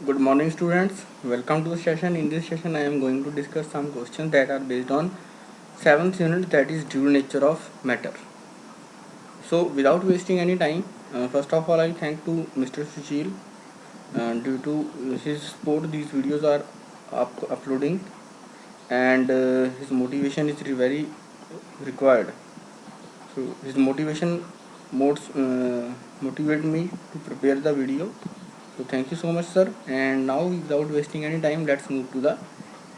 Good morning, students. Welcome to the session. In this session, I am going to discuss some questions that are based on 7th unit, that is dual nature of matter. So, without wasting any time, first of all, I thank to Mr. Sushil. Due to his support, these videos are uploading, and his motivation is very required. So, his motivation motivated me to prepare the video. So thank you so much, sir. And now, without wasting any time, let's move to the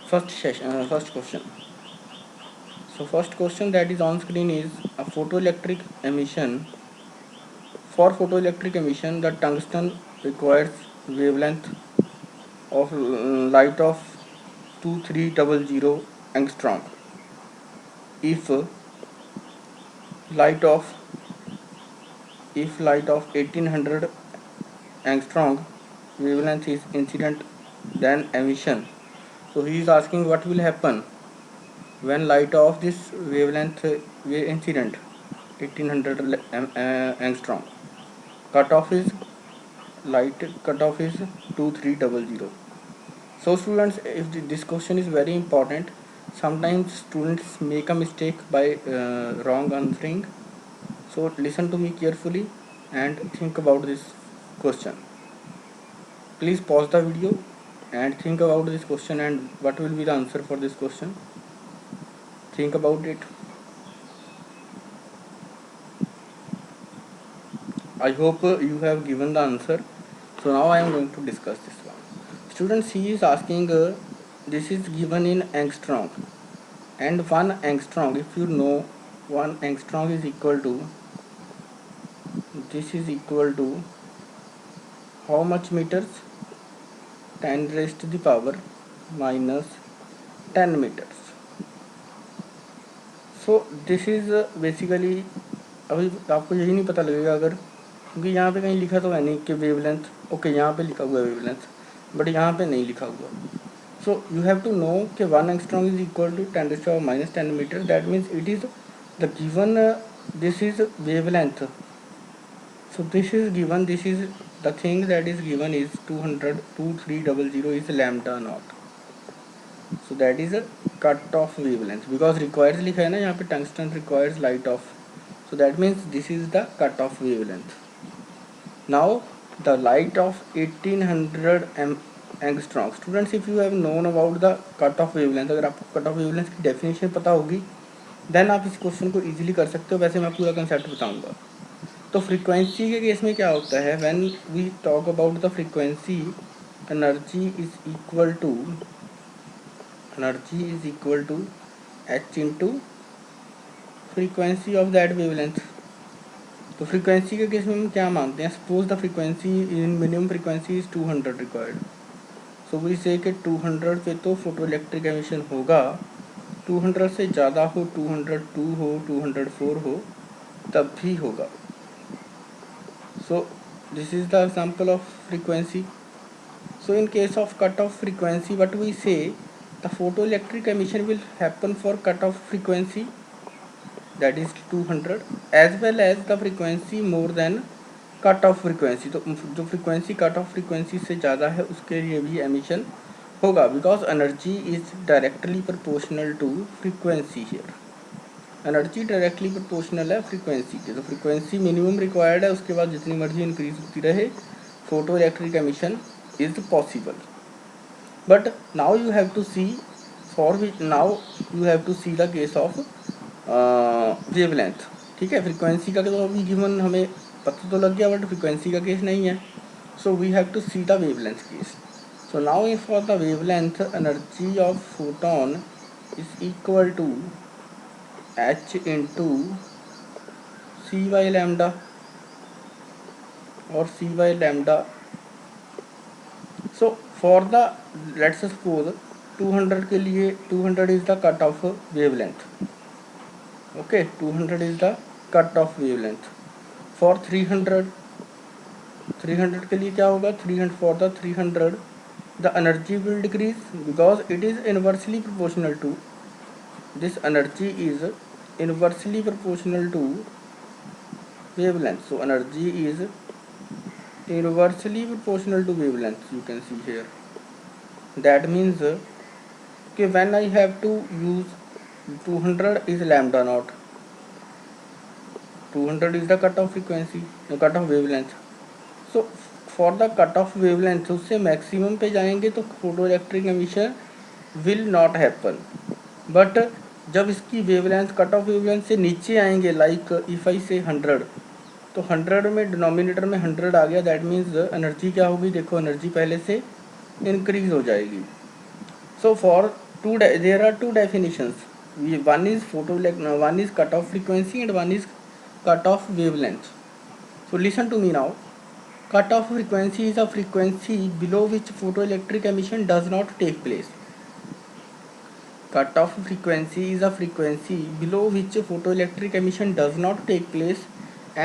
first question. So first question that is on screen is a photoelectric emission. For photoelectric emission, the tungsten requires wavelength of light of 2300 angstrom. If light of 1800 angstrom wavelength is incident, then emission. So he is asking what will happen when light of this wavelength incident 1800 angstrom. Cutoff is light cutoff is 2300. So students, if this question is very important, sometimes students make a mistake by wrong answering. So listen to me carefully and think about this question. Please pause the video and think about this question and what will be the answer for this question. Think about it. I hope you have given the answer. So now I am going to discuss this one. Students, he is asking, this is given in angstrom, and 1 angstrom, if you know, 1 angstrom is equal to, this is equal to how much meters? 10 raised to the power minus 10 meters. So this is basically, अभी आपको यही नहीं पता लगेगा अगर, क्योंकि यहाँ पे कहीं लिखा तो है नहीं कि वेवलेंथ, ओके यहाँ पे लिखा हुआ है वेवलेंथ, बट यहाँ पे नहीं लिखा हुआ. So you have to know कि 1 angstrom is equal to 10 raised to power minus 10 meters. That means it is the given, this is wavelength. So this is given, this is the thing that is given is 2300 is lambda naught. So that is a cut off wavelength, because requires लिखा है ना यहाँ पे, tungsten requires light off. So that means this is the cut off wavelength. Now the light of 1800 angstrom. Students, if you have known about the cut off wavelength, अगर आपको cut off wavelength की definition पता होगी, then आप इस question को easily कर सकते हो. वैसे मैं पूरा कंसेप्ट बताऊंगा. तो फ्रीक्वेंसी के केस में क्या होता है, when we talk about the frequency, energy is equal to H into frequency of that wavelength. तो फ्रीक्वेंसी के केस में हम क्या मानते हैं, suppose the frequency in minimum frequency is 200 required. So we say कि 200 पे तो फोटो इलेक्ट्रिक एमिशन होगा, 200 से ज़्यादा हो, 202 हो, 204 हो, तब भी होगा. So this is the example of frequency. So in case of cutoff frequency, what we say, the photoelectric emission will happen for cutoff frequency, that is 200, as well as the frequency more than cutoff frequency. तो जो frequency cutoff frequency से ज़्यादा है उसके लिए भी emission होगा, because energy is directly proportional to frequency here. Energy directly proportional है फ्रीक्वेंसी के. तो फ्रीक्वेंसी मिनिमम रिक्वायर्ड है, उसके बाद जितनी मर्जी इंक्रीज होती रहे, photo electric emission is possible. But now you have to see now you have to see the case of wavelength. ठीक है, फ्रीक्वेंसी का तो अभी गिवन हमें पता तो लग गया, बट फ्रीक्वेंसी का केस नहीं है. So we have to see the wavelength case. So now for the wavelength, energy of photon is equal to h into c by lambda, or c by lambda. So for the, let's suppose 200 के लिए 200 is the cut off wavelength. Okay, 200 is the cut off wavelength. For 300 के लिए क्या होगा, 300 for the 300 the energy will decrease, because it is inversely proportional to, this energy is inversely proportional to wavelength. So energy is inversely proportional to wavelength, you can see here. That means okay, when I have to use 200 is lambda naught, 200 is the cutoff frequency, the cutoff wavelength. So for the cutoff wavelength उससे maximum पे जाएंगे तो photo electric emission will not happen. But जब इसकी wavelength cut off wavelength से नीचे आएंगे, like if I से 100, तो 100 में डिनोमिनेटर में 100 आ गया, दैट मीन्स एनर्जी क्या होगी, देखो एनर्जी पहले से इंक्रीज हो जाएगी. So for two there are two definitions, one is one is cut off frequency and one is cut off wavelength. So listen to me now. Cut off frequency is a frequency below which photoelectric emission does not take place. Cut off frequency is a frequency below which photoelectric emission does not take place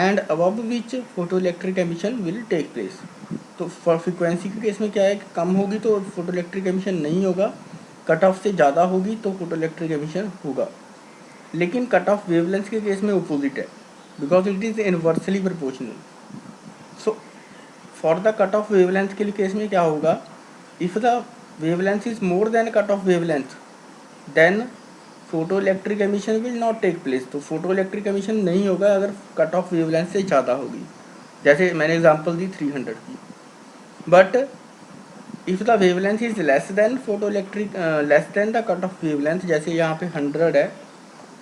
and above which photoelectric emission will take place. तो for frequency के case में क्या है, कम होगी तो photoelectric emission नहीं होगा, cut off से ज़्यादा होगी तो फोटोइलेक्ट्रिक एमिशन होगा. लेकिन कट ऑफ वेवलेंथ के केस में अपोजिट है, because it is inversely proportional. So for the cut off wavelength के केस में क्या होगा, if the wavelength is more than cut off wavelength then photo electric emission will not take place. तो photo electric emission नहीं होगा अगर cut off wavelength से ज़्यादा होगी, जैसे मैंने एग्जांपल दी 300 की. But if the wavelength is less than photo electric less than the cut off wavelength, जैसे यहाँ पे 100 है,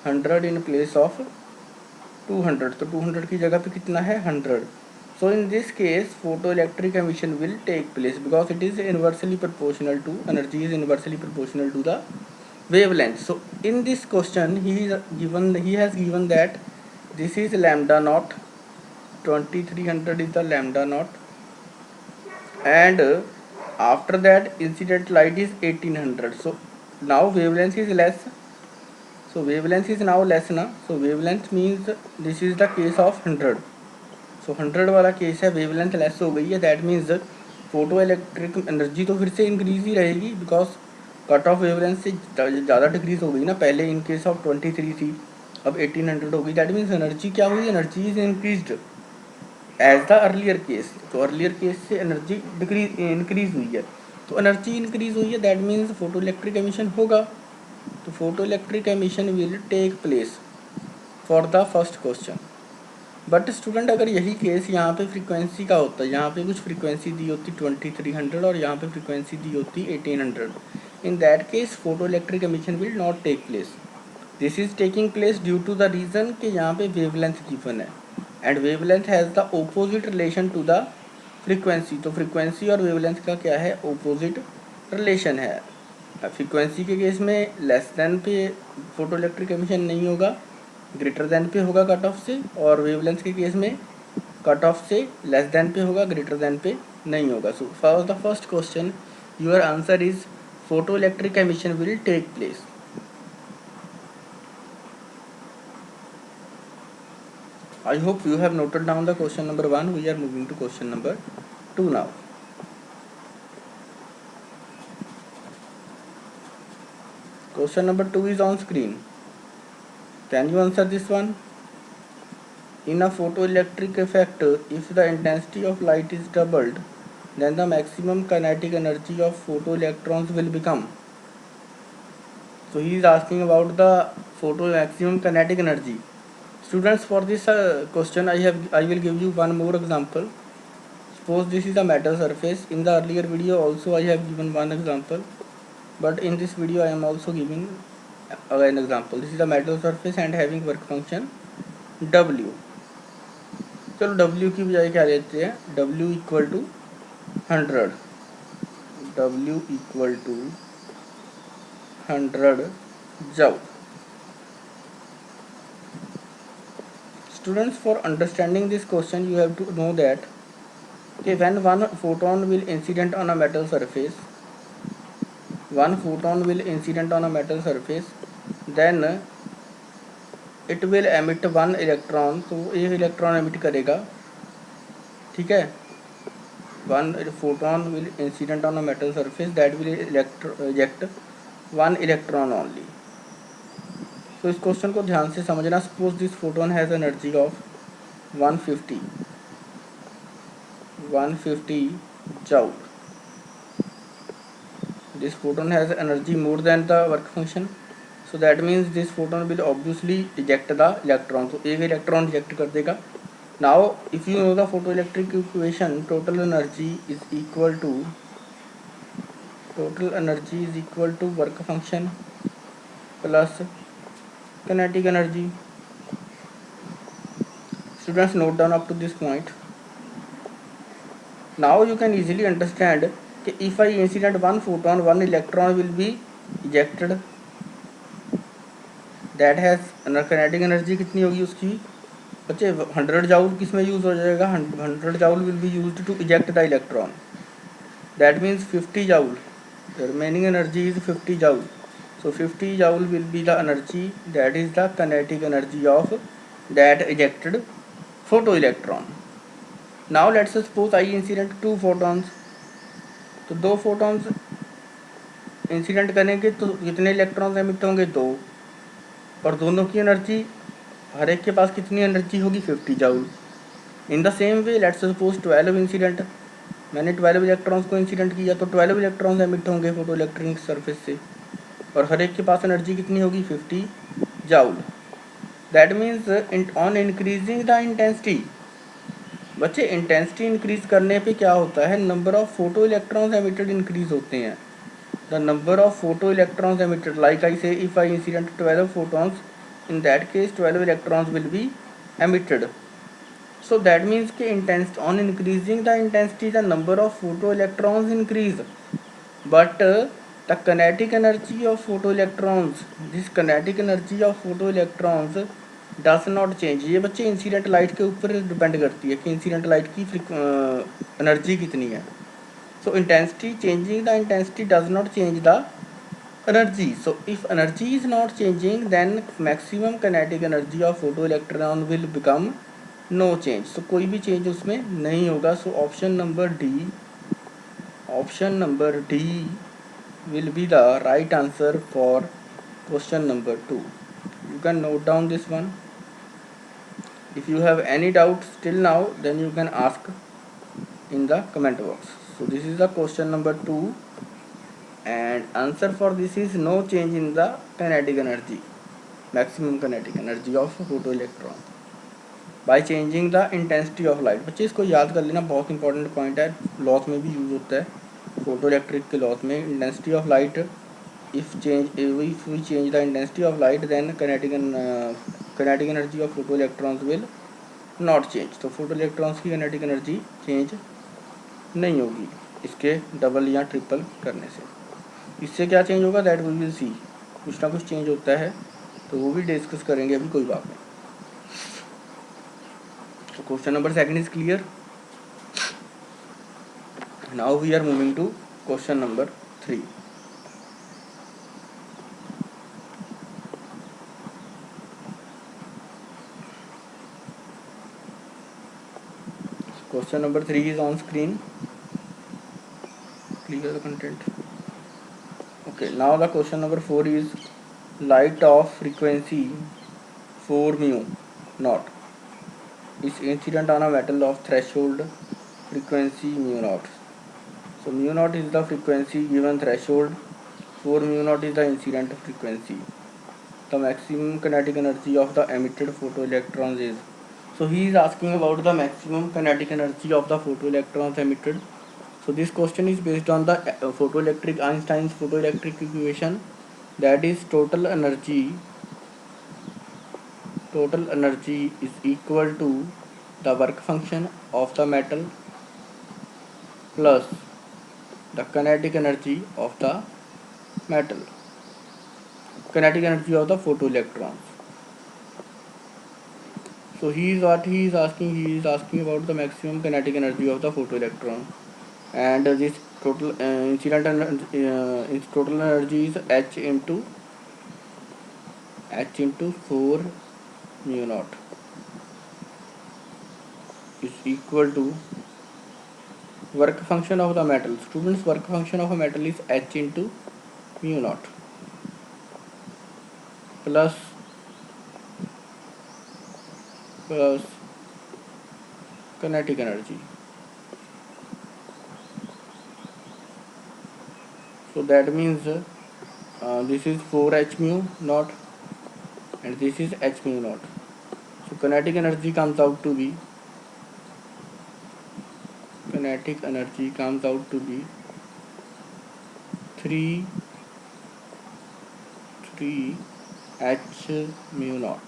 100 इन प्लेस ऑफ 200, तो 200 की जगह पे कितना है 100. So in this case photoelectric emission will take place because it is inversely proportional to, energy is inversely proportional to the wavelength. So in this question he has given that this is lambda naught, 2300 is the lambda naught, and after that incident light is 1800. So now wavelength is less, so wavelength is now less na, so wavelength means this is the case of 100. सो 100 वाला case है, wavelength less हो गई है, that means photo electric energy तो फिर से increase ही रहेगी, because cut off wavelength से ज़्यादा डिक्रीज हो गई ना. पहले इन केस ऑफ 23 थी, अब 1800 हो गई, दैट मीन्स एनर्जी क्या हुई, energy is increased as the earlier case. तो अर्लियर केस से एनर्जी इंक्रीज हुई है, तो एनर्जी इंक्रीज हुई है, that means photo electric emission होगा. तो photo electric emission will take place for the first question. But student अगर यही केस यहाँ पे फ्रीक्वेंसी का होता है, यहाँ पे कुछ फ्रीक्वेंसी दी होती 2300 और यहाँ पे फ्रीक्वेंसी दी होती 1800, in that case photo electric emission will not take place. This is taking place due to the reason कि यहाँ पे वेवलेंथ गिवन है and wavelength has the opposite relation to the frequency. तो फ्रीक्वेंसी और wavelength का क्या है, opposite relation है. फ्रीक्वेंसी के केस में लेस देन पे फोटो इलेक्ट्रिक एमिशन नहीं होगा, ग्रेटर देन पे होगा कट ऑफ से, और वेवलेंथ के केस में कट ऑफ से लेस देन पे होगा, ग्रेटर देन पे नहीं होगा. So for the first question your answer is photo electric emission will take place. I hope you have noted down the question number 1. We are moving to question number 2 now. Question number 2 is on screen. Can you answer this one? In a photoelectric effect, if the intensity of light is doubled, then the maximum kinetic energy of photoelectrons will become. So he is asking about the photo maximum kinetic energy. Students, for this question I will give you one more example. Suppose this is a metal surface. In the earlier video also I have given one example, but in this video I am also giving an example. This is a metal surface and having work function W. चलो W की बजाय क्या लेते हैं, W equal to 100, W equal to 100 joule. Students, for understanding this question you have to know that when one photon will incident on a metal surface, then it will emit one electron. तो एक electron emit करेगा, ठीक है. one photon will incident on a metal surface that will eject one electron only. तो इस question को ध्यान से समझना. Suppose this photon has energy of 150 150 joule. This photon has energy more than the work function, so that means this photon will obviously eject the electron. So एक electron eject कर देगा. Now if you know the photoelectric equation, total energy is equal to work function plus kinetic energy. Students, note down up to this point. Now you can easily understand कि if I incident one photon, one electron will be ejected. That has kinetic energy कितनी होगी उसकी बच्चे 100 joule किस में use हो जाएगा 100 joule will be used to eject the electron. That means 50 joule. The remaining energy is 50 joule. So 50 joule will be the energy, that is the kinetic energy of that ejected photoelectron. Now let's suppose I incident two photons. तो दो photons incident करेंगे तो कितने electrons emit होंगे? दो. और दोनों की एनर्जी, हर एक के पास कितनी एनर्जी होगी? 50 joule. In the same way let's suppose 12 incident, मैंने 12 इलेक्ट्रॉन्स को इंसिडेंट किया तो 12 इलेक्ट्रॉन्स एमिट होंगे फोटो इलेक्ट्रिक सरफेस से, और हर एक के पास एनर्जी कितनी होगी? 50 joule. That means on increasing the intensity, बच्चे इंटेंसिटी इंक्रीज करने पे क्या होता है? Number of photo electrons emitted increase होते हैं. The number of photo electrons emitted, like I say if I incident 12 photons, in that case 12 electrons will be emitted. So that means कि on increasing the intensity the number of photoelectrons increase, but the kinetic energy of photoelectrons, this kinetic energy of photoelectrons does not change. ये बच्चे incident light के ऊपर depend करती है कि incident light की energy कितनी है. So intensity, changing the intensity does not change the energy. So if energy is not changing, then maximum kinetic energy of photoelectron will become no change. So कोई भी change उसमें नहीं होगा. So option number D will be the right answer for question number 2. You can note down this one. If you have any doubt still now, then you can ask in the comment box. So this is the question number 2, and answer for this is no change in the kinetic energy, maximum kinetic energy of photoelectron by changing the intensity of light. बच्चे इसको याद कर लेना, बहुत important point है, loss में भी use होता है. फोटो इलेक्ट्रिक के लॉस में intensity of light, if we change the intensity of light, then kinetic energy of photoelectrons will not change. तो photoelectrons की kinetic energy change नहीं होगी इसके डबल या ट्रिपल करने से. इससे क्या चेंज होगा? That we will see. कुछ ना कुछ चेंज होता है तो वो भी डिस्कस करेंगे, अभी कोई बात नहीं. तो question number 2 is clear. Now we are moving to question number 3. Question number 3 is on screen. Clear the content. Okay, now the question number 4 is light of frequency 4 mu naught is incident on a metal of threshold frequency mu naught. So mu naught is the frequency given threshold, 4 mu naught is the incident frequency. The maximum kinetic energy of the emitted photoelectrons is. So he is asking about the maximum kinetic energy of the photoelectrons emitted. So this question is based on the Einstein's photoelectric equation, that is total energy is equal to the work function of the metal plus the kinetic energy of the metal, kinetic energy of the photoelectrons. So he is asking about the maximum kinetic energy of the photoelectron, and this total incident total energy is h into 4 mu naught is equal to work function of the metal. Students, work function of a metal is h into mu naught plus kinetic energy. So that means this is 4 h mu naught and this is h mu naught. So kinetic energy comes out to be 3 h mu naught.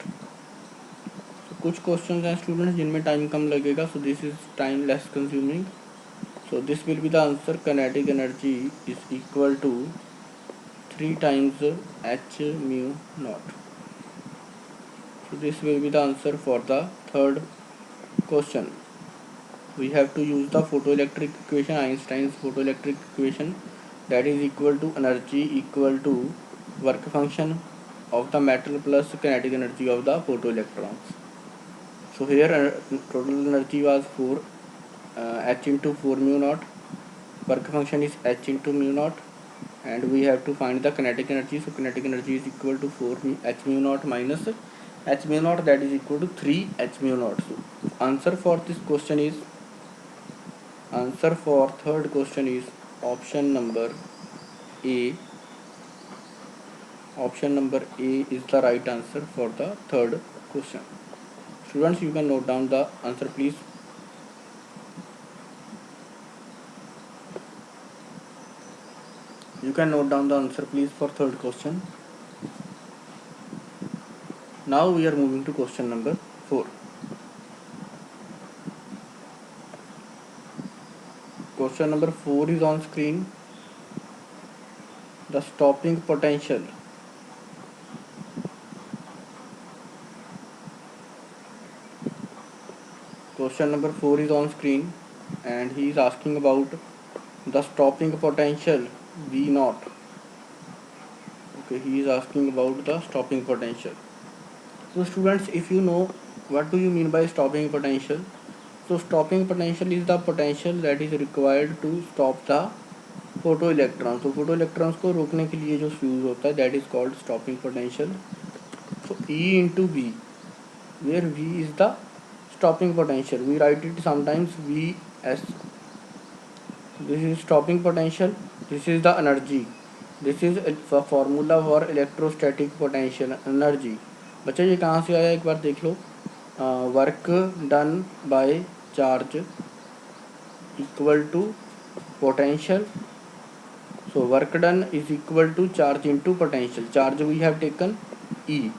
So कुछ question हैं students जिनमें time कम लगेगा, so this is time less consuming. So this will be the answer. Kinetic energy is equal to 3 times h mu naught. So this will be the answer for the third question. We have to use the photoelectric equation, Einstein's photoelectric equation, that is equal to energy equal to work function of the metal plus kinetic energy of the photoelectrons. So here total energy was 4 h into 4 mu naught. Work function is h into mu naught, and we have to find the kinetic energy. So kinetic energy is equal to 4 h mu naught minus h mu naught, that is equal to 3 h mu naught. So answer for this question is, answer for third question is option number A. Option number A is the right answer for the third question. Students, you can note down the answer please. You can note down the answer please for third question. Now we are moving to question number 4. Question number 4 is on screen. The stopping potential. Question number 4 is on screen and he is asking about the stopping potential V naught. Okay, he is asking about the stopping potential. So students, if you know what do you mean by stopping potential, so stopping potential is the potential that is required to stop the photoelectrons. तो photoelectrons को रोकने के लिए जो fuse होता है, that is called stopping potential. So E into V, where V is the stopping potential, we write it sometimes Vs. This is stopping potential, this is the energy, this is a formula for electrostatic potential energy. बच्चे ये कहाँ से आया एक बार देख लो. Work done by charge equal to potential. So work done is equal to charge into potential. Charge we have taken E.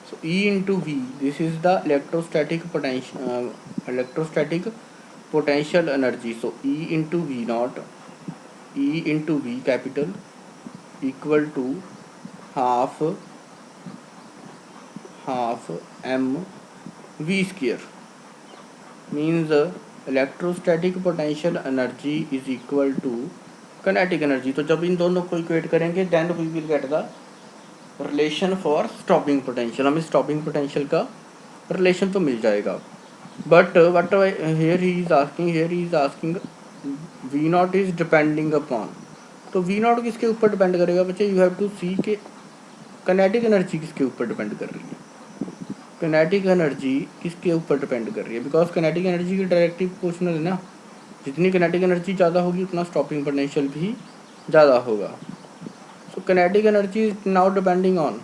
So E into V, this is the electrostatic potential energy. So E into V naught, E into V capital equal to half m V square, means electrostatic potential energy is equal to kinetic energy. तो जब इन दोनों को equate करेंगे then we will get the relation for stopping potential. हमें stopping potential का relation तो मिल जाएगा. But what here he is asking V naught is depending upon. तो V naught किसके ऊपर डिपेंड करेगा बच्चे? यू हैव टू सी के kinetic एनर्जी किसके ऊपर डिपेंड कर रही है. kinetic एनर्जी किसके ऊपर डिपेंड कर रही है? बिकॉज kinetic एनर्जी की डायरेक्टली प्रोपोर्शनल है ना. जितनी kinetic एनर्जी ज़्यादा होगी उतना स्टॉपिंग पोटेंशियल भी ज़्यादा होगा. सो kinetic energy is now depending on,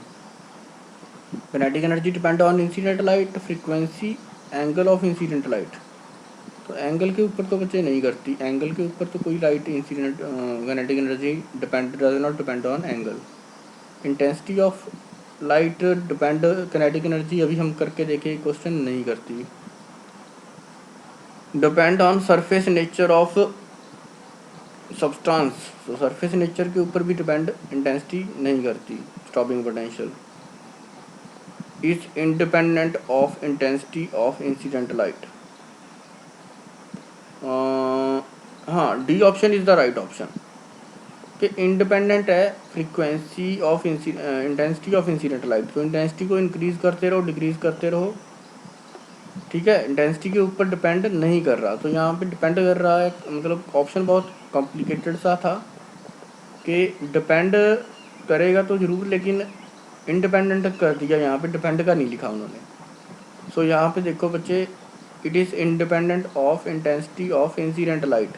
kinetic energy depend on incident light, frequency, angle of incident light. तो एंगल के ऊपर तो बच्चे नहीं करती, एंगल के ऊपर तो कोई light incident kinetic energy does not depend on angle. Intensity of light depend kinetic energy अभी हम करके देखे क्वेश्चन नहीं करती. Depend on surface nature of substance. तो सरफेस नेचर के ऊपर भी डिपेंड इंटेंसिटी नहीं करती. Stopping potential is independent of intensity of incident light. हाँ, D option is the right option. कि इंडिपेंडेंट है frequency of intensity of incident light. तो इंटेंसिटी को इंक्रीज करते रहो, डिक्रीज करते रहो, ठीक है. इंटेंसिटी के ऊपर डिपेंड नहीं कर रहा. तो यहाँ पे डिपेंड कर रहा है, मतलब ऑप्शन बहुत कॉम्प्लिकेटेड सा था कि डिपेंड करेगा तो ज़रूर, लेकिन इंडिपेंडेंट कर दिया. यहाँ पे डिपेंड का नहीं लिखा उन्होंने. सो यहाँ पे देखो बच्चे, it is independent of intensity of incident light.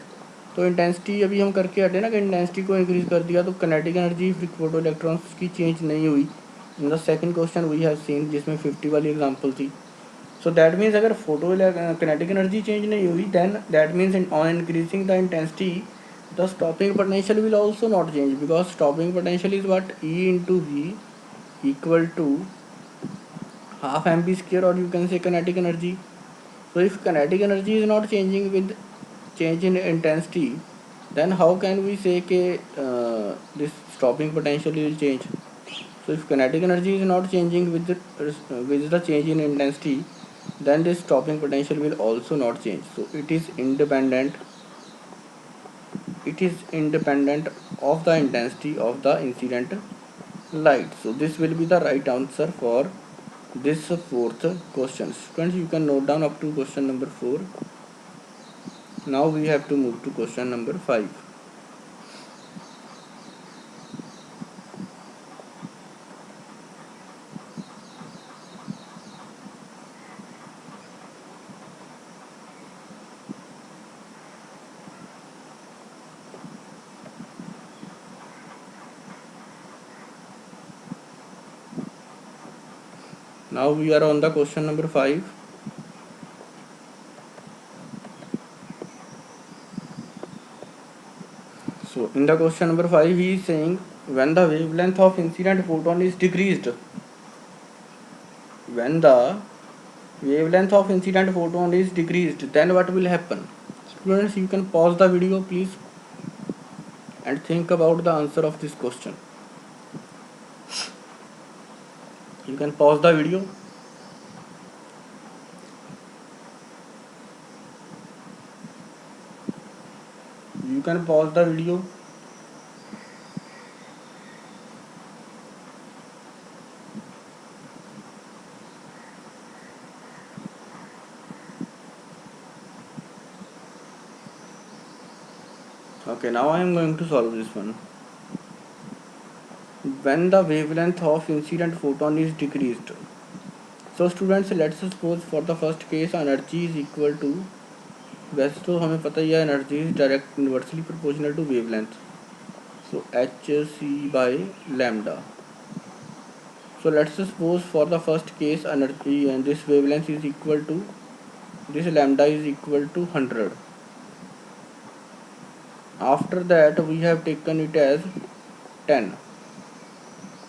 तो इंटेंसिटी अभी हम करके हटे ना कि इंटेंसिटी को इंक्रीज़ कर दिया तो किनेटिक एनर्जी फोटो इलेक्ट्रॉन्स की चेंज नहीं हुई। In the second question we have seen जिसमें 50 वाली एग्जांपल थी। सो दैट मीन्स अगर फोटो किनेटिक एनर्जी चेंज नहीं हुई then that means on increasing the intensity the stopping potential will also not change because stopping potential is what E into V equal to half mv square or you can say kinetic energy. So if kinetic energy is not changing with change in intensity then how can we say this stopping potential will change. So if kinetic energy is not changing with the change in intensity then this stopping potential will also not change. So it is independent of the intensity of the incident light. So this will be the right answer for this fourth question. Students, you can note down up to question number 4. Now we have to move to question number 5. Now we are on the question number 5. So in the question number 5 he is saying when the wavelength of incident photon is decreased, then what will happen? Students, you can pause the video please and think about the answer of this question. You can pause the video. You can pause the video. Okay, now I am going to solve this one. When the wavelength of incident photon is decreased. So students, let's suppose for the first case energy is equal to, वैसे तो हमें पता ही है energy is direct inversely proportional to wavelength, so H C by lambda. So let's suppose for the first case energy and this wavelength is equal to, this lambda is equal to 100. After that we have taken it as 10.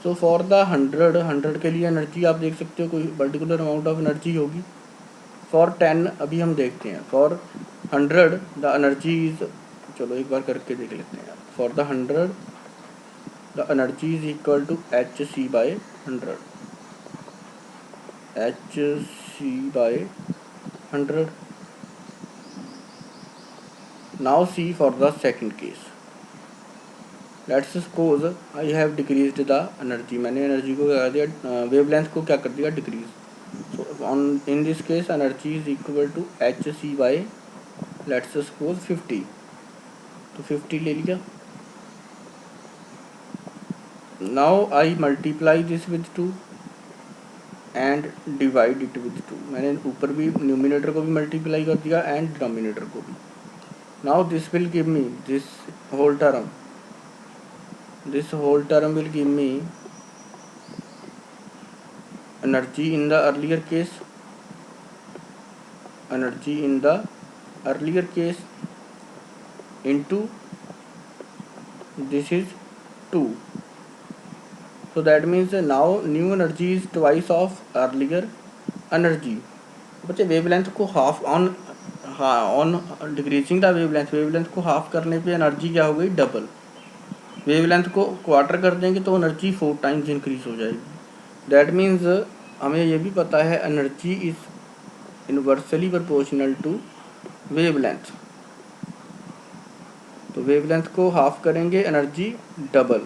So for the 100 के लिए energy आप देख सकते हो कोई particular amount of energy होगी. For 10 अभी हम देखते हैं. फॉर 100 द एनर्जी इज, चलो एक बार करके देख लेते हैं. For the 100 the energy is equal to H C by 100. H C by 100. Now see for the second case. Let's suppose I have decreased the energy. मैंने एनर्जी को क्या कर दिया, वेवलेंथ को क्या कर दिया, decrease. So in this case energy is equal to hc by let's suppose 50. तो 50 ले लिया. Now I multiply this with 2 and divide it with 2. मैंने ऊपर भी न्यूमिनेटर को भी मल्टीप्लाई कर दिया एंड डिनोमिनेटर को भी. Now this will give me this whole term. This whole term will give me energy in the earlier case, energy in the earlier case into this is 2. So that means now new energy is twice of earlier energy. बच्चे wavelength को half on decreasing the wavelength को half करने पे energy क्या हो गई, double. Wavelength को quarter कर देंगे तो एनर्जी 4 टाइम्स इंक्रीज हो जाएगी. दैट मीन्स हमें ये भी पता है energy is inversely proportional to wavelength. तो वेवलेंथ को हाफ करेंगे एनर्जी डबल,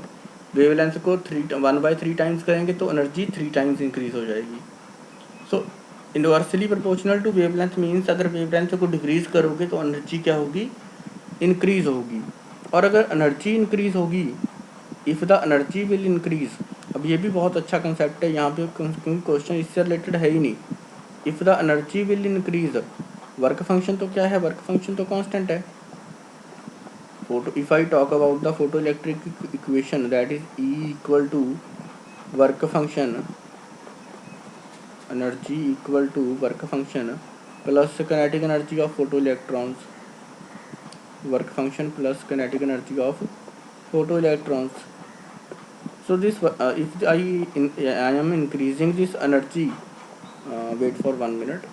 वेवलेंथ को 1/3 टाइम्स करेंगे तो एनर्जी 3 टाइम्स इंक्रीज हो जाएगी. So inversely proportional to wavelength means अगर वेवलेंथ को डिक्रीज करोगे तो एनर्जी क्या होगी, इंक्रीज होगी. और अगर एनर्जी इंक्रीज होगी, if the energy will increase, अब ये भी बहुत अच्छा कंसेप्ट है यहाँ पे क्योंकि क्वेश्चन इससे रिलेटेड है ही नहीं. If the energy will increase, work function तो क्या है, वर्क फंक्शन तो कांस्टेंट है. if I talk about the photoelectric equation, that is E equal to work function, energy equal to work function plus kinetic energy of photoelectrons, work function plus kinetic energy of photoelectrons. So this if I am increasing this energy, wait for 1 minute.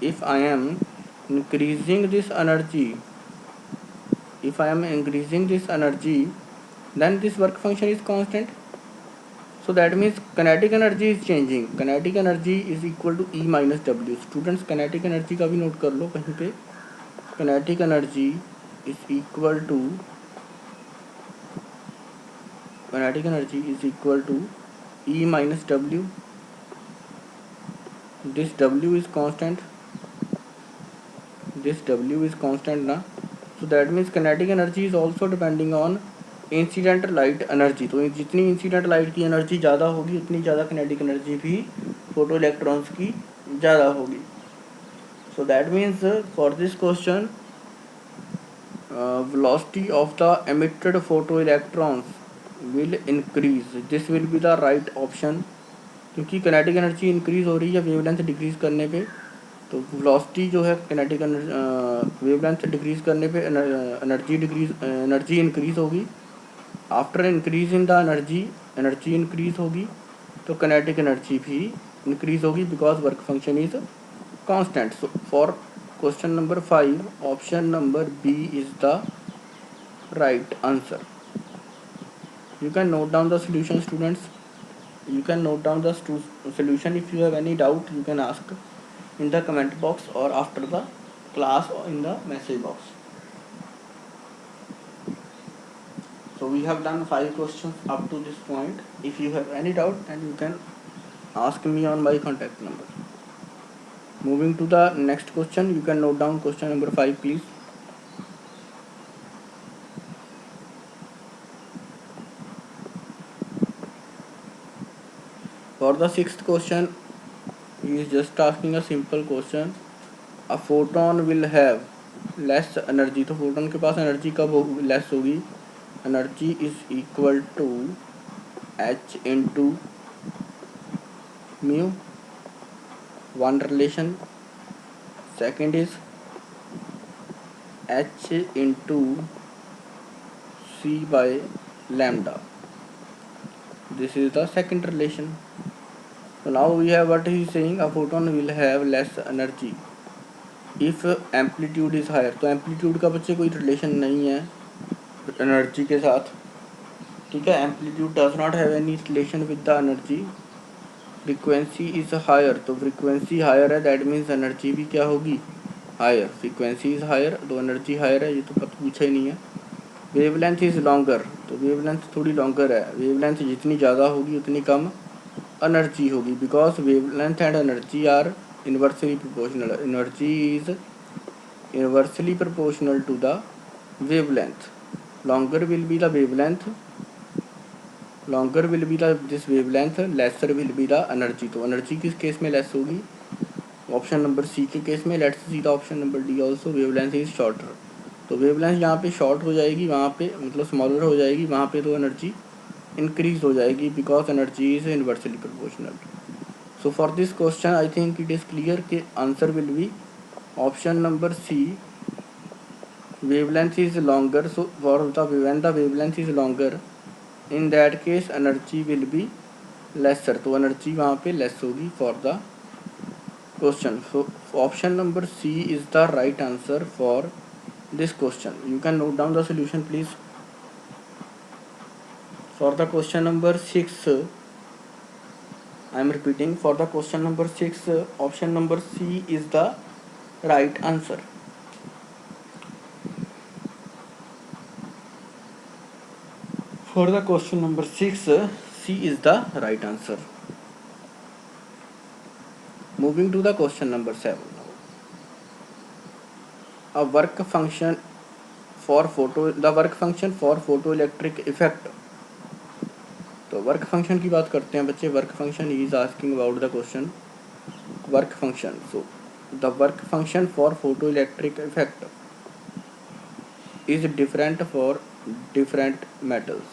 If I am increasing this energy, then this work function is constant. So that means kinetic energy is changing. Kinetic energy is equal to E minus W. Students, kinetic energy का भी note कर लो कहीं पे. Kinetic energy is equal to E minus W. This W is constant. ना. So that means kinetic energy is also depending on incident light energy. तो जितनी incident light की energy ज़्यादा होगी उतनी ज़्यादा किनेटिक एनर्जी भी फोटो इलेक्ट्रॉन्स की ज़्यादा होगी. सो that means for this question velocity of the emitted photo electrons will increase. This will be the right option, क्योंकि किनेटिक एनर्जी इंक्रीज़ हो रही है वेवलेंथ डिक्रीज़ करने पे. तो वेलोसिटी जो है किनेटिक वेवलेंथ डिक्रीज़ करने पे एनर्जी इंक्रीज़ होगी. After increase in the energy increase होगी तो किनेटिक एनर्जी भी इंक्रीज होगी because work function is constant. So for question number 5 option number B is the right answer. You can note down the solution, students. You can note down the solution. If you have any doubt, you can ask in the comment box or after the class or in the message box. So we have done 5 questions up to this point. If you have any doubt, then you can ask me on my contact number. Moving to the next question, you can note down question number 5, please. For the 6th question, he is just asking a simple question. A photon will have less energy. तो photon के पास energy कब less होगी? Energy is equal to h into mu. One relation. Second is h into c by lambda. This is the second relation. So now we have what he is saying, a photon will have less energy if amplitude is higher. तो amplitude का बच्चे कोई relation नहीं है energy के साथ, ठीक है. amplitude does not have any relation with the energy. frequency is higher, तो frequency higher है, that means energy भी क्या होगी higher. frequency is higher तो energy higher है, ये तो पूछा ही नहीं है. wavelength is longer, तो wavelength थोड़ी longer है. wavelength जितनी ज़्यादा होगी उतनी कम energy होगी because wavelength and energy are inversely proportional. Energy is inversely proportional to the wavelength. Longer will be the wavelength, this wavelength, lesser will be the energy. तो energy किस case में less होगी? Option number सी के case में. Let's see the option number D also. Wavelength is shorter, तो wavelength जहाँ पे short हो जाएगी वहाँ पे मतलब स्मॉलर हो जाएगी वहाँ पे तो एनर्जी इंक्रीज हो जाएगी because energy is inversely proportional. So for this question I think it is clear कि answer will be option number C. wavelength is longer, so for the when the wavelength is longer, in that case energy will be lesser, तो energy वहाँ पे less होगी for the question. So option number C is the right answer for this question. You can note down the solution, please. For the question number 6, I am repeating, for the question number 6, option number C is the right answer. For the question number 6, C is the right answer. Moving to the question number 7. The work function for photoelectric effect. तो work function की बात करते हैं बच्चे. Work function is asking about the question work function. So the work function for photo electric effect. is different for different metals.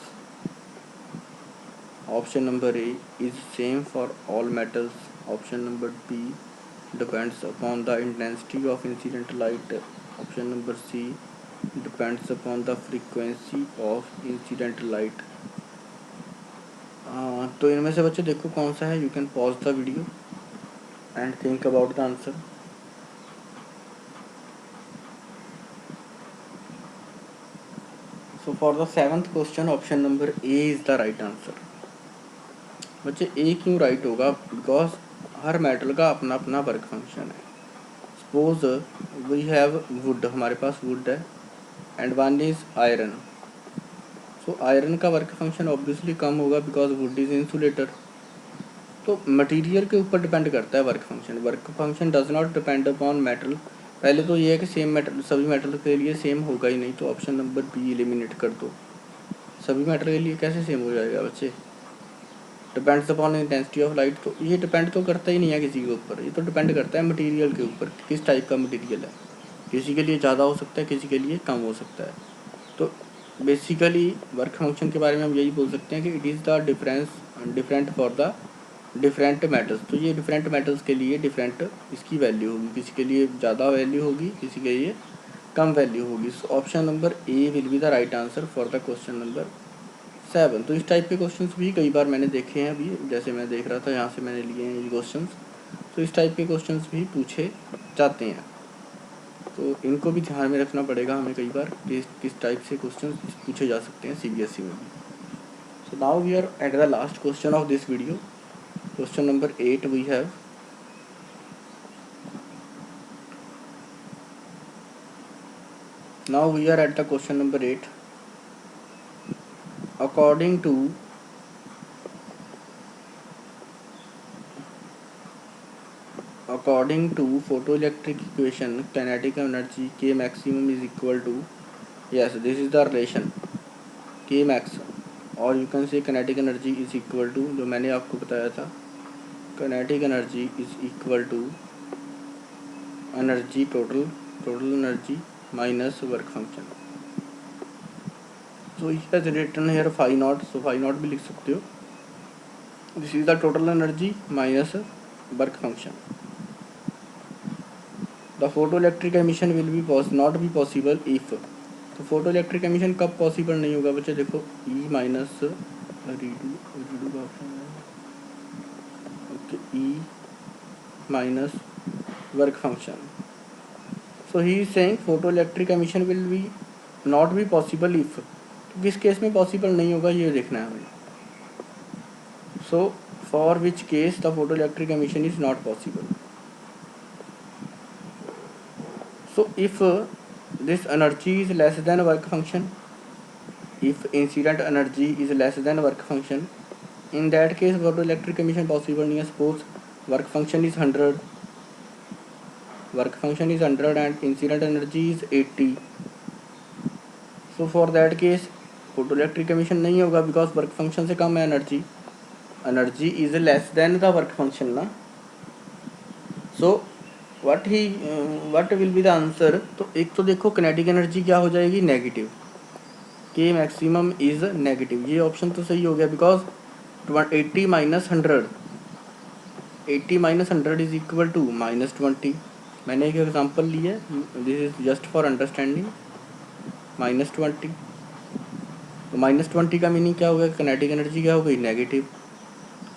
Option number A is same for all metals. Option number B depends upon the intensity of incident light. Option number C depends upon the frequency of incident light. तो इनमें से बच्चे देखो कौन सा है. You can pause the video and think about the answer. So for the 7th question, option number A is the right answer. बच्चे A क्यों राइट होगा? बिकॉज हर मेटल का अपना अपना वर्क फंक्शन है. सपोज वी हैव वुड, हमारे पास would है and one is iron. So iron का वर्क फंक्शन ऑब्वियसली कम होगा बिकॉज वुड इज इंसुलेटर. तो मटेरियल के ऊपर डिपेंड करता है work function. Work function does not depend upon metal. पहले तो ये है कि सेम मेटल सभी मेटल के लिए सेम होगा ही नहीं, तो ऑप्शन नंबर बी एलिमिनेट कर दो. सभी मेटल के लिए कैसे सेम हो जाएगा बच्चे? Depends upon intensity of light, तो ये डिपेंड तो करता ही नहीं है किसी के ऊपर. ये तो डिपेंड करता है मटेरियल के ऊपर, किस टाइप का मटेरियल है. किसी के लिए ज़्यादा हो सकता है, किसी के लिए कम हो सकता है. तो बेसिकली वर्क फंक्शन के बारे में हम यही बोल सकते हैं कि it is the different for the different metals. तो ये डिफरेंट मेटल्स के लिए डिफरेंट इसकी वैल्यू होगी. किसी के लिए ज़्यादा वैल्यू होगी, किसी के लिए कम वैल्यू होगी. So option number A will be the right answer for the question number 7. तो इस टाइप के क्वेश्चंस भी कई बार मैंने देखे हैं. अभी जैसे मैं देख रहा था यहाँ से मैंने लिए हैं ये क्वेश्चंस. तो इस टाइप के क्वेश्चंस भी पूछे जाते हैं, तो इनको भी ध्यान में रखना पड़ेगा हमें कई बार किस टाइप से क्वेश्चन पूछे जा सकते हैं CBSE में भी. So now we are at the last question of this video. Question number 8 we have. Now we are at the question number 8. According to photoelectric equation, kinetic energy K maximum is equal to, yes, this is the relation, K max, और you can say kinetic energy is equal to, जो मैंने आपको बताया था, kinetic energy is equal to energy total energy minus work function. So he has written here phi naught, so phi naught भी लिख सकते हो. This is the total energy minus work function. The photoelectric emission will be not be possible if, तो photoelectric emission कब possible नहीं होगा बच्चे? देखो E माइनस रीडू का ऑप्शन है, okay, E minus work function. So he is saying photoelectric emission will be not be possible if, तो किस केस में पॉसिबल नहीं होगा ये देखना है हमें. So for which case the photoelectric emission is not possible. So if this energy is less than work function, if incident energy is less than work function, in that case photoelectric emission possible नहीं है. Suppose work function is 100, and incident energy is 80. So for that case photoelectric emission नहीं होगा because work function से कम है energy is less than the work function ना. So what will be the answer? तो एक तो देखो kinetic energy क्या हो जाएगी, negative. K maximum is negative. ये ऑप्शन तो सही हो गया because 80 minus 100 is equal to -20. मैंने एक एग्जांपल लिया है, this is just for understanding. -20, तो -20 का मीनिंग क्या होगा? किनेटिक एनर्जी क्या हो गई, नेगेटिव.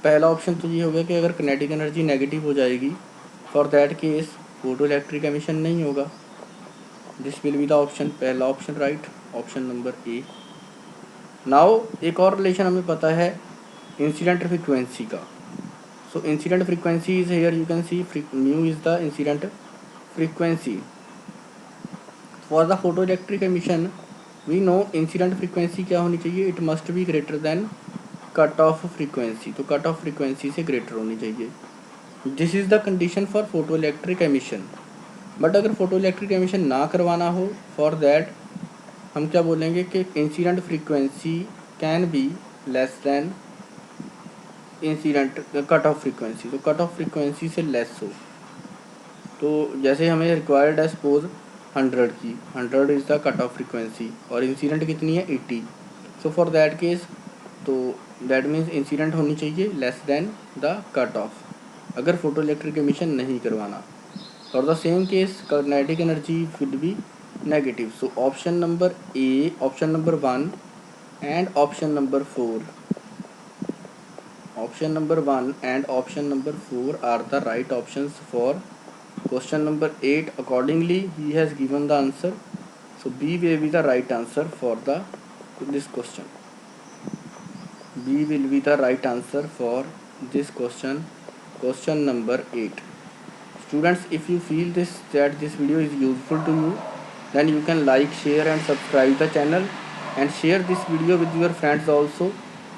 पहला ऑप्शन तो ये हो गया कि अगर किनेटिक एनर्जी नेगेटिव हो जाएगी, for that case photoelectric emission नहीं होगा. This will be the option, पहला option right, option number A. Now एक और रिलेशन हमें पता है इंसिडेंट फ्रीक्वेंसी का. सो incident frequency is here, you can see mu is the incident frequency. For the photoelectric emission we know incident frequency क्या होनी चाहिए, it must be greater than cut off frequency. तो cut off frequency से greater होनी चाहिए. This is the condition for photoelectric emission. But अगर photoelectric emission ना करवाना हो, फॉर दैट हम क्या बोलेंगे कि incident frequency can be less than incident cut off frequency. तो कट ऑफ फ्रीक्वेंसी से लेस हो, तो जैसे हमें रिक्वायर्ड है, सपोज 100 की, 100 is the cut off frequency और इंसिडेंट कितनी है 80। सो फॉर दैट केस तो दैट मीन्स इंसिडेंट होनी चाहिए less than the cut of अगर फोटो इलेक्ट्रिक एमिशन नहीं करवाना। For the same case kinetic energy will be negative. So option number A, option number 1 and option number 4, option number 1 and option number 4 are the right options for question number 8. Accordingly he has given the answer, so B will be the right answer for the this question. B will be the right answer for this question, question number 8. Students, if you feel that this video is useful to you, then you can like, share and subscribe the channel and share this video with your friends also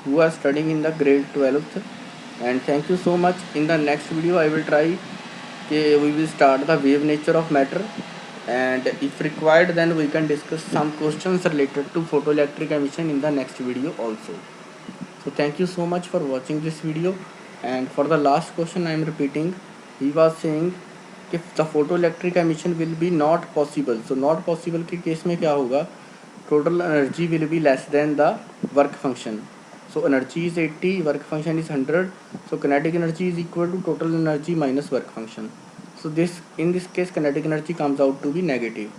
who are studying in the grade 12th. And thank you so much. In the next video I will try, we will start the wave nature of matter, and if required then we can discuss some questions related to photoelectric emission in the next video also. So thank you so much for watching this video. And for the last question I am repeating, he was saying if the photoelectric emission will be not possible, so not possible के case में क्या होगा, total energy will be less than the work function. So energy is 80, work function is 100, so kinetic energy is equal to total energy minus work function. So this, in this case, kinetic energy comes out to be negative.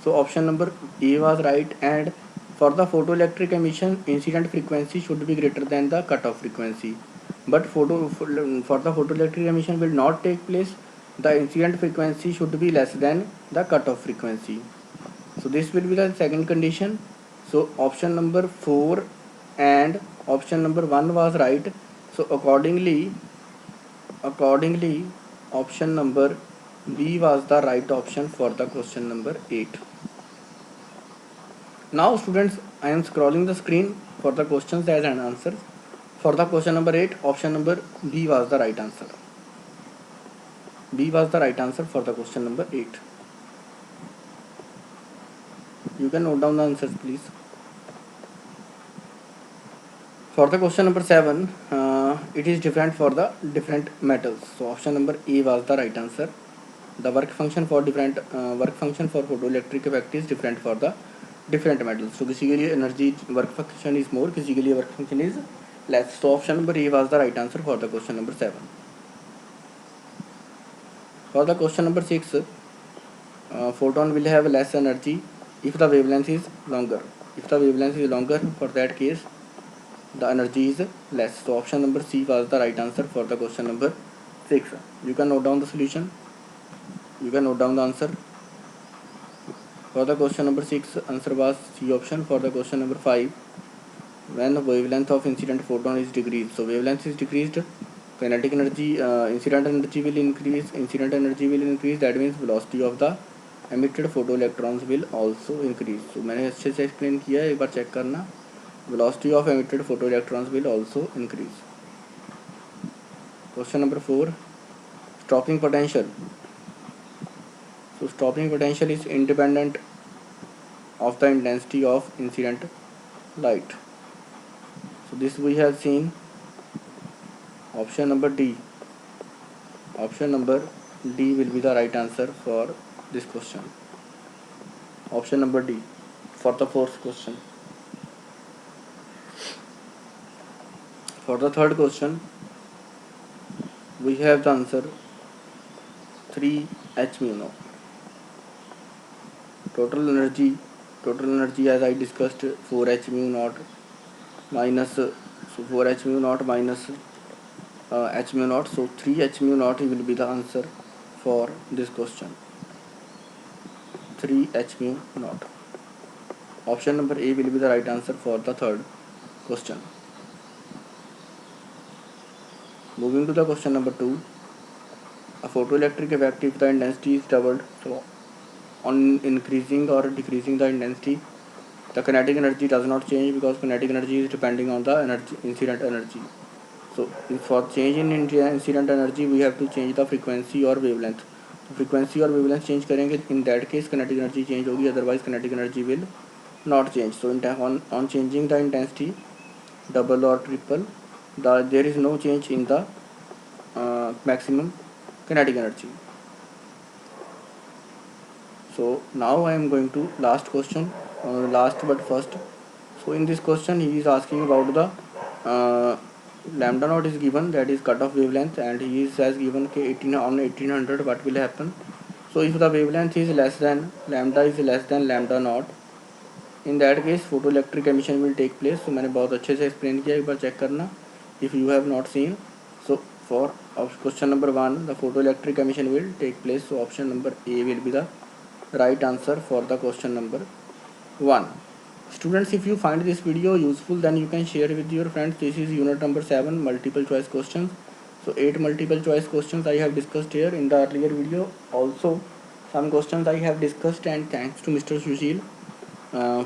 So option number A was right, and for the photoelectric emission incident frequency should be greater than the cutoff frequency, but for the photoelectric emission will not take place, the incident frequency should be less than the cutoff frequency. So this will be the second condition. So option number 4 and option number 1 was right. So accordingly option number B was the right option for the question number 8. Now students, I am scrolling the screen for the questions as an answer. For the question number 8, option number B was the right answer. B was the right answer for the question number 8. You can note down the answers please. For the question number 7, it is different for the different metals. So option number A was the right answer. The work function for photoelectric effect is different for the different metals. So basically energy work function is more, physically work function is less. So option number A was the right answer for the question number 7. For the question number 6, photon will have less energy if the wavelength is longer. If the wavelength is longer, for that case the energy is less. So option number C was the right answer for the question number 6. You can note down the solution. You can note down the answer. For the question number 6, answer was C option. For the question number 5, when the wavelength of incident photon is decreased, so wavelength is decreased, kinetic energy, incident energy will increase, that means velocity of the emitted photoelectrons will also increase. So मैंने अच्छे से explain किया है, एक बार check करना. Velocity of emitted photoelectrons will also increase. Question number 4, stopping potential. So stopping potential is independent of the intensity of incident light. So this we have seen. Option number D. Option number D will be the right answer for this question. Option number D for the fourth question. For the third question, we have the answer 3 h mu naught. Total energy as I discussed, 4 h mu naught minus, so 4 h mu naught minus h mu naught, so 3 h mu naught will be the answer for this question. 3 h mu naught. Option number A will be the right answer for the third question. Moving to the question number 2, a photoelectric effect if the intensity is doubled, so on increasing or decreasing the intensity, the kinetic energy does not change because kinetic energy is depending on the incident energy. So for change in incident energy we have to change the frequency or wavelength. Frequency or wavelength change करेंगे, in that case kinetic energy change होगी, otherwise kinetic energy will not change. So on changing the intensity, double or triple, there is no change in the maximum kinetic energy. So now I am going to last question, last but first. So in this question he is asking about the lambda naught is given, that is cutoff wavelength, and he is has given k 18 on 1800 what will happen. So if the wavelength is less than lambda naught, in that case photoelectric emission will take place. So मैंने बहुत अच्छे से explain किया, एक बार check करना if you have not seen. So for question number 1 the photoelectric emission will take place. So option number A will be the right answer for the question number 1. Students, if you find this video useful, then you can share with your friends. This is unit number 7, multiple choice questions. So 8 multiple choice questions I have discussed here in the earlier video. Also some questions I have discussed, and thanks to Mr. Sushil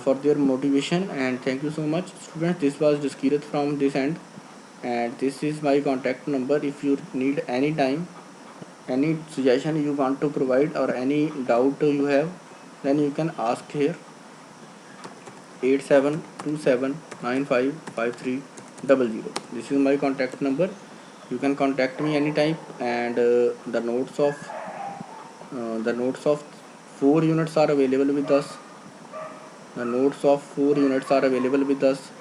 for their motivation, and thank you so much students. This was Jaskirat from this end, and this is my contact number. If you need any time, any suggestion you want to provide, or any doubt you have, then you can ask here. 8727955300. This is my contact number. You can contact me anytime, and the notes of 4 units are available with us. The notes of 4 units are available with us,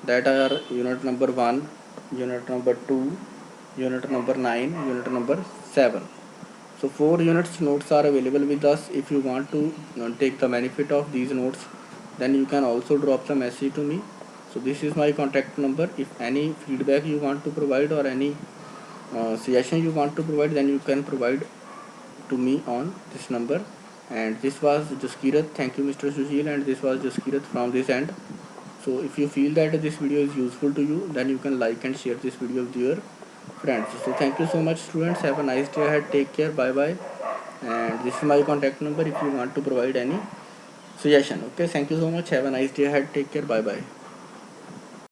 that are unit number 1, unit number 2, unit number 9, unit number 7. So 4 units notes are available with us. If you want to take the benefit of these notes, then you can also drop the message to me. So this is my contact number. If any feedback you want to provide, or any suggestion you want to provide, then you can provide to me on this number. And this was Jaskirat. Thank you Mr. Sushil, and this was Jaskirat from this end. So if you feel that this video is useful to you, then you can like and share this video with your friends. So thank you so much students. Have a nice day ahead. Take care. Bye bye. And this is my contact number if you want to provide any suggestion. Okay, thank you so much. Have a nice day ahead. Take care. Bye bye.